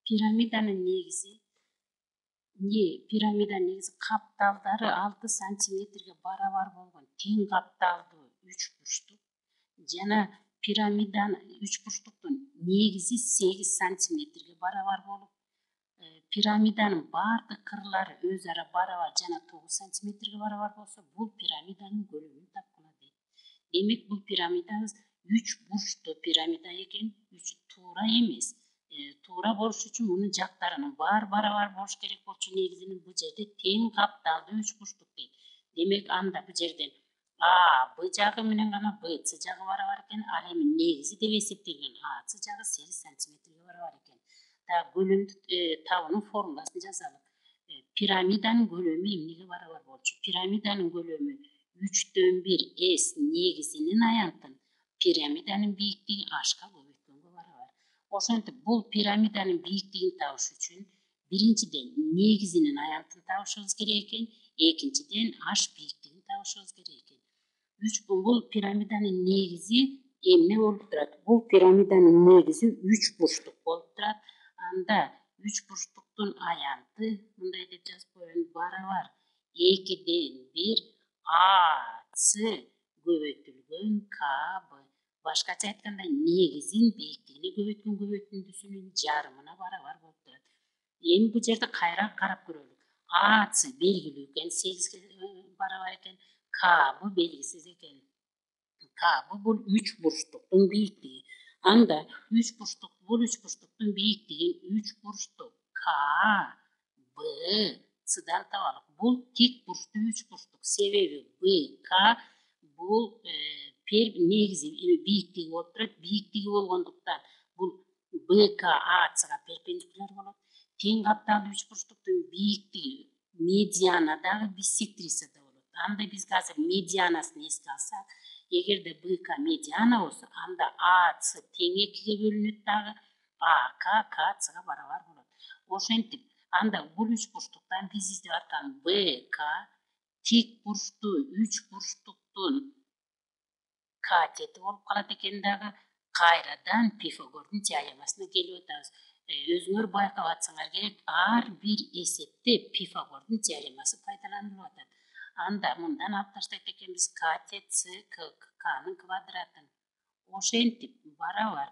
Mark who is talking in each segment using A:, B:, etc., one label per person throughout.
A: Пирамиданын негизи капталдары 6 сантиметрге барабар болгон тең капталдуу үч бурчтук жана пирамиданын үч бурчтуктун негизи 8 сантиметрге барабар болуп, пирамиданын баардык кырлары өз ара барабар жана 9 сантиметрге барабар болсо, бул пирамиданын көлөмү тапкыла дейт. Демек бул пирамидабыз үч бурчтуу пирамида экен, туура эмес. Туура болуш үчүн мунун жактарынын баары барабар болуш керек болчу, негизинин бул жерде тең капталдуу үч бурчтук дейт. Демек анда бул жерден А Б жагы менен гана Б С жагы барабар экен, ал эми негизи деп эсептелген А С жагы 8 сантиметрге барабар экен. Көлөмдү табуунун формуласын жазалы. Пирамиданын көлөмү эмнеге барабар болчу? Пирамиданын көлөмү 3/1 S негизинин аянтын пирамиданын бийиктиги H'ка көбөйткөнгө барабар. Ошентип бул пирамиданын бийиктигин табыш үчүн биринчиден негизинин аянтын табышыбыз керек экен, экинчиден H бийиктигин табышыбыз керек экен. Бул пирамиданын негизи эмне болуп турат? Бул пирамиданын негизи үч бурчтук болуп турат. Анда үч бурчтуктун аянты мындай деп жазып коеюн: барабар 2/1 AC көбөйтүлгөн KB. Башкача айтканда негизин бийиктигине көбөйткөн көбөйтүндүсүнүн жарымына барабар болуп турат. Эми бул жерде кайра карап көрөлүк. AC белгилүү экен, 8ге барабар экен. KB белгисиз экен. KB бул үч бурчтуктун бийиктиги. Анда үч бурчтуктун бийиктигин үч бурчтук KB C'дан табалык. Бул тик бурчтуу үч бурчтук. Себеби BK бул негизи бийиктиги болуп турат. Бийиктиги болгондуктан бул BK ACга перпендикуляр болот. Тең капталдуу үч бурчтуктун бийиктиги медианадагы биссектрисада болот. Анда биз азыр медианасын эске алсак, эгерде BK медиана болсо, анда AC тең 2ге бөлүнөт дагы, AK KCга барабар болот. Ошентип анда бул үч бурчтуктан биз издеп аткан BK тик бурчтуу үч бурчтуктун катети болуп калат экен дагы. Кайрадан Пифагордун теоремасына келип атабыз. Өзүңөр байкап атсаңар керек, ар бир эсепте Пифагордун теоремасы пайдаланылып атат. Анда мындан алып таштайт экенбиз катет С К'нын квадратын. Ошентип барабар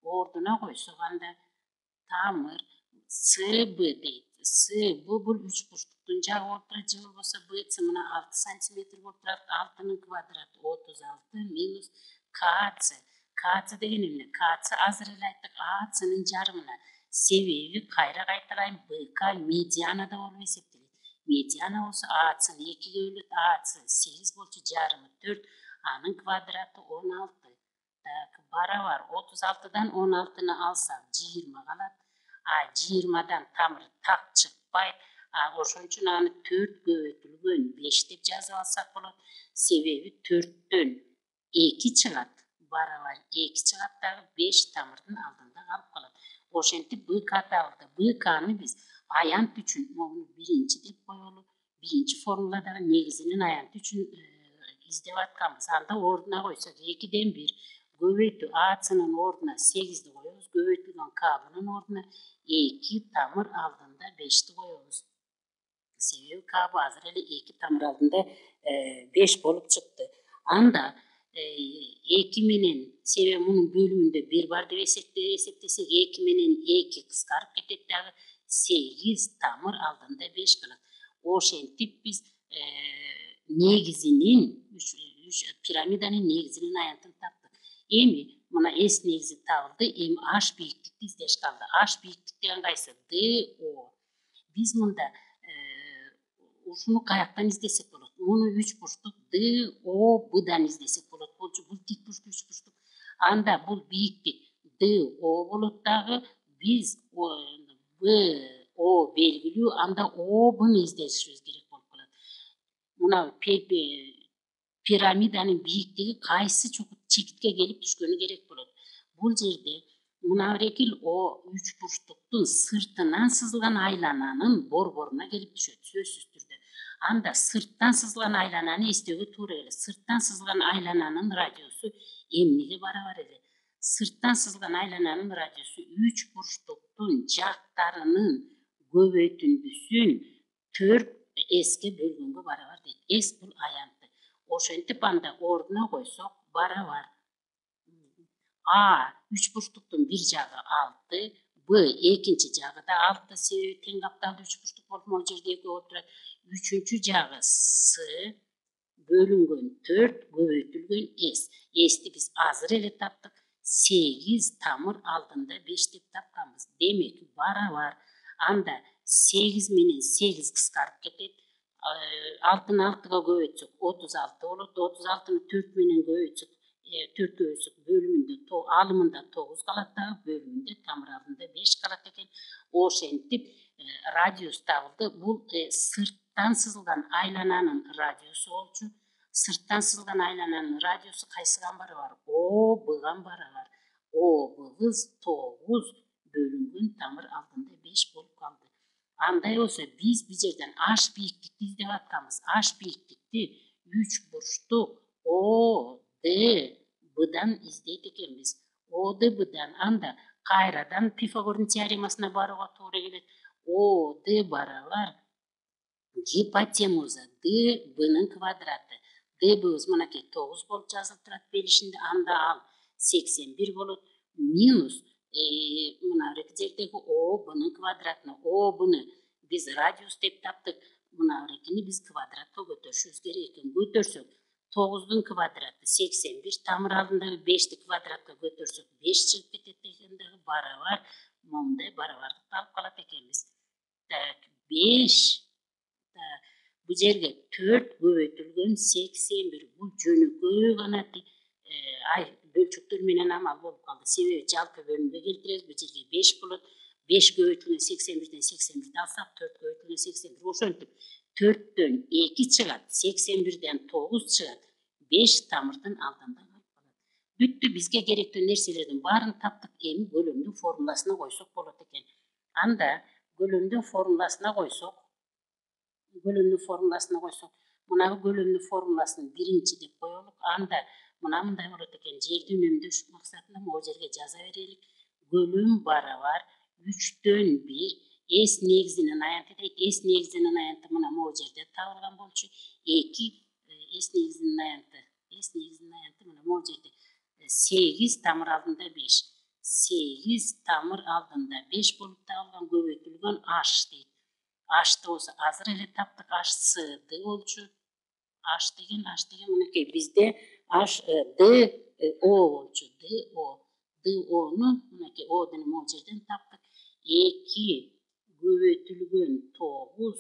A: ордуна койсок, анда тамыр СБ дейт. СБ бул үч бурчтуктун жагы болуп турат, же болбосо БЦ мына 6 сантиметр болуп турат. 6нын квадраты 36 минус КЦ. КЦ деген эмне? КЦ азыр эле айттык, АЦнын жарымына. Себеби кайра кайталайм, БК медианада болуп эсептелет. Медиана болсо АЦны 2ге бөлөт, АЦ 8 болчу, жарымы 4, анын квадраты 16. Барабар 36дан 16ны алсак 20 калат. 20дан тамыр так чыкпайт. Ошон үчүн аны 4 көбөйтүлгөн 5 деп жазып алсак болот. Себеби 4төн 2 чыгат. Барабар 2 чыгат дагы 5 тамырдын алдында калып калат. Ошентип BK табылды. BKны биз аянт үчүн биринчи деп коелу. Биринчи формуладагы негизинин аянты үчүн издеп атканбыз. Анда ордуна койсок 2/1 көбөйтүү ACнын ордуна 8ди коебуз, көбөйтүлгөн KBнын ордуна 2 тамыр алдында 5ти коебуз. Себеби KB азыр эле 2 тамыр алдында 5 болуп чыкты. Анда 2 менен, себеби мунун бөлүүндө 1 бар деп эсептесек, 2 менен 2 кыскарып кетет дагы, 8 тамыр алдында 5 калат. Ошентип биз негизинин пирамиданын негизинин аянтын таптык. Эми мына S негизи табылды, эми H бийиктикти издеш калды. H бийиктик деген кайсы? DO. Биз мында ушуну каяктан издесек болот? Муну үч бурчтук DO B'дан издесек болот болчу. Бул тик бурчтуу үч бурчтук. Анда бул бийиктик DO болот дагы, биз BO белгилүү, анда OB'ны издешибиз керек болуп калат. Мына пирамиданын бийиктиги кайсы чекитке келип түшкөнү керек болот. Бул жерде мына бирекил О үч бурчтуктун сыртынан сызылган айлананын борборуна келип түшөт, сөзсүз түрдө. Анда сырттан сызылган айлананы эстөөгө туура келет. Сырттан сызылган айлананын радиусу эмнеге барабар эле? Сырттан сызылган айлананын радиусу үч бурчтук burçtuktun jактарынын көбөйтүндүсүн 4s'ке бөлгөнгө барабар дейт. S бул аянты. Ошентип анда ордуна койсок барабар. A үч бурчтуктун бир жагы 6, B экинчи жагы да 6, себеби тең капталдуу үч бурчтук болуп могул жерде экөө отурат. Үчүнчү жагы S бөлүнгөн 4 көбөйтүлгөн S. S'ти биз азыр эле таптык. 8 тамыр алдында 5 деп тапканбыз. Демек барабар. Анда 8 менен 8 кыскарып кетет. 6-ны 6-га көбөйтсөк 36 болот. 36-ны 4 менен көбөйтсөк 4 көбөйтсөк бөлүмүндө алымында 9 калат дагы, бөлүмүндө тамыр алдында 5 калат экен. Ошентип радиус табылды. Бул сырттан сызылган айлананын радиусу болчу. Сырттан сызылган айлананын радиусу кайсыга барабар? О Б'га барабар. О Б'быз 9 бөлүнгөн тамыр алдында 5 болуп калды. Андай болсо биз бул жерден H бийиктикти издеп атканбыз. H бийиктикти 3 бурчтук O D B'дан издейт экенбиз. O D B'дан анда кайрадан Пифагордун теоремасына барууга туура келет. O D барабар гипотенуза D B'нын квадраты. D B'быз мынакей 9 болуп жазылып турат белишинде. Анда ал 81 болот. Минус мына жердеги O B'нын квадратына. O B'ны биз радиус деп таптык. Мына эрекини биз квадратка көтөрүшүбүз керек экен. Көтөрсөк 9-дун квадраты 81, тамыр алдындагы 5-ти квадратка көтөрсөк 5 чыгып кетет экен дагы барабар. Момундай барабардыкты алып калат экенбиз. Так 5 бул жерге 4 көбөйтүлгөн 81. Бул жөнөкөй гана бөлчөктөр менен амал болуп калды. Себеби жалпы бөлүмгө келтиребиз. Бул жерге 5 болот. 5 көбөйтүлгөн 81ден 81 алсак 4 көбөйтүлгөн 81. Ошентип 4төн 2 чыгат, 81ден 9 чыгат. 5 тамырдын алдында калып калат. Бүттү, бизге керектүү нерселердин баарын таптык. Эми көлөмдүн формуласына койсок болот экен. Анда көлөмдүн формуласына койсок, мына көлөмдүн формуласын биринчи деп коелук. Анда мындай болот экен. Жерди үнөмдөш максатында могул жерге жаза берелик. Көлөм барабар 3төн 1 S негизинин аянты дейт. S негизинин аянты мына могул жерде табылган болчу. 2 S негизинин аянты мына могул жерде 8 тамыр алдында 5. 8 тамыр алдында 5 болуп табылган көбөйтүлгөн H дейт. H болсо азыр эле таптык. H C D болчу. H деген мынакей бизде H D O болчу. DOну мынакей O'ну могул жерден таптык. 2 көбөйтүлгөн 9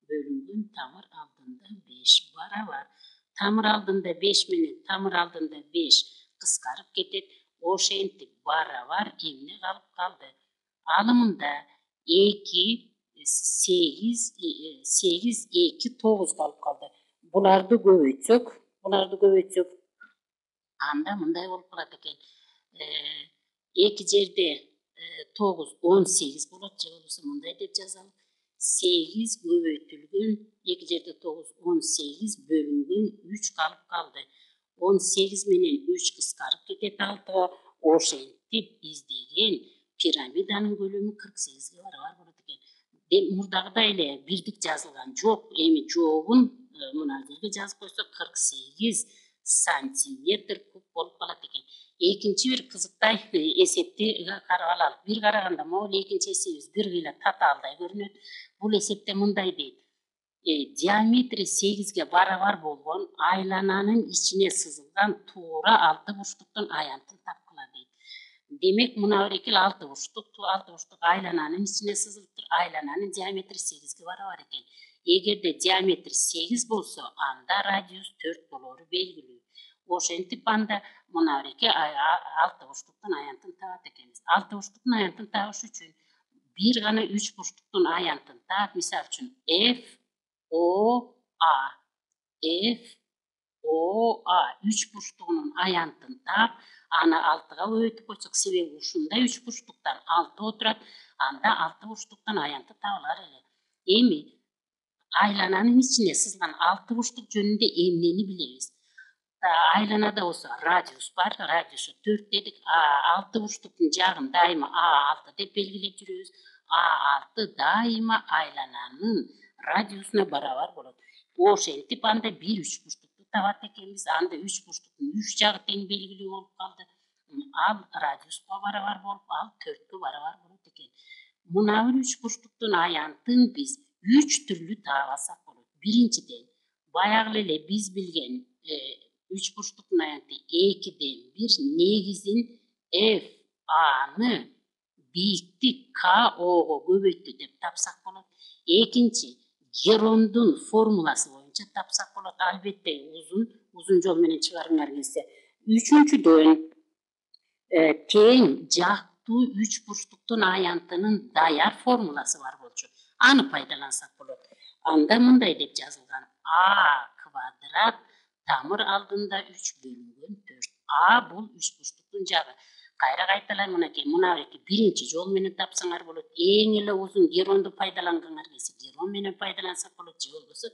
A: бөлүнгөн тамыр алдында 5 барабар. Тамыр алдында 5 менен тамыр алдында 5 кыскарып кетет. Ошентип барабар эмне калып калды? Алымында 2 8 2 9 калып калды. Буларды көбөйтсөк анда мындай болуп калат экен. 2 жерде 9 18 болот. Же болбосо мындай деп жазалык. 8 көбөйтүлгөн 2 жерде 9 18 бөлүнгөн 3 калып калды. 18 менен 3 кыскарып кетет 6-га. Ошентип издеген пирамиданын көлөмү 48ге барабар болот экен. Мурдагыдай эле бирдик жазылган жок. Эми жообун мына жерге жазып койсок 48 сантиметр куб болуп калат экен. Экинчи бир кызыктай эсепти карап алалык. Бир караганда могул экинчи эсебибиз бир кыйла татаалдай көрүнөт. Бул эсепте мындай дейт. Диаметри 8ге барабар болгон айлананын ичине сызылган туура 6 бурчтуктун аянтын тапкыла дейт. Демек мына эрекил 6 бурчтук айлананын ичине сызылыптыр. Айлананын диаметри 8ге барабар экен. Эгерде диаметри 8 болсо, анда радиус 4 болору белгилүү. Ошентип анда мына эреке 6 бурчтуктун аянтын табат экенбиз. 6 бурчтуктун аянтын табыш үчүн бир гана 3 бурчтуктун аянтын таап, мисалы үчүн FOA 3 бурчтугунун аянтын таап, аны 6га көбөйтүп койсок, себеби ушундай 3 бурчтуктан 6 отурат, анда 6 бурчтуктун аянты табылар эле. Эми айлананын ичине сызылган 6 бурчтук жөнүндө эмнени билебиз? айланада болсо радиус бар. Радиусу 4 дедик. 6 бурчтуктун жагын дайыма А6 деп белгилеп жүрөбүз. А6 дайыма айлананын радиусуна барабар болот. Ошентип анда 1 3 бурчтукту табат экенбиз. Анда 3 бурчтуктун 3 жагы тең белгилүү болуп калды. Ал радиуска барабар болуп, ал 4кө барабар болот экен. Мына 3 бурчтуктун аянтын биз 3 түрлүү таабасак болот. Биринчиден, баягы эле биз билген 3 бурчтуктун аянты 2ден 1 негизин F A'ны бийиктик K O'го көбөйттү деп тапсак болот. Экинчи, Герондун формуласы боюнча тапсак болот. Албетте узун жол менен чыгарыңар келсе. Үчүнчүдөн, тең жактуу 3 бурчтуктун аянтынын даяр формуласы бар болчу. Аны пайдалансак болот. Анда мындай деп жазылган: А квадрат тамыр алдында 3 бөлүнгөн 4. А бул 3 бурчтуктун жагы. Кайра кайталайм мынакей. Мынабеки биринчи жол менен тапсаңар болот. Эң эле узун геронду пайдалангаңар келсе, герон менен пайдалансак болот. Же болбосо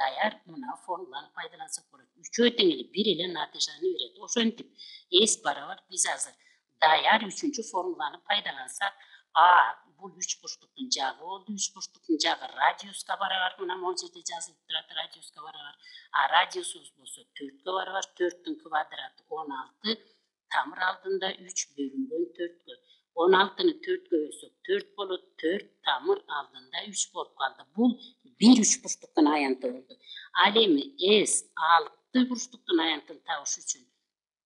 A: даяр мына формуланы пайдалансак болот. Үчөө тең эле бир эле натыйжаны берет. Ошентип S барабар биз азыр даяр 3-чү формуланы пайдалансак, А бул 3 бурчтуктун жагы болду. 3 бурчтуктун жагы радиуска барабар. Мына могу жерде жазылып турат, радиуска барабар. А радиусубуз болсо 4кө барабар. 4түн квадраты 16. Тамыр алдында 3 бөлүнгөн 4кө. 16-ны 4кө бөлсөк 4 болот. 4 тамыр алдында 3 болуп калды. Бул 1 3 бурчтуктун аянты болду. Ал эми S 6 бурчтуктун аянтын табыш үчүн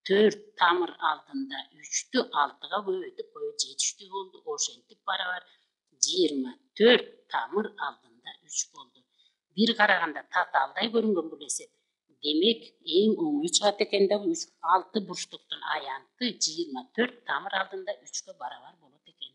A: 4 тамыр алдында 3тү 6га көбөйтүп коюп 70 болду. Ошентип барабар 24 тамыр алдында 3 болду. Бир караганда татаалдай көрүнгөн бул эсеп. Демек, эң оңой чыгат экен да 6 бурчтуктун аянты 24 тамыр алдында 3кө барабар болот экен.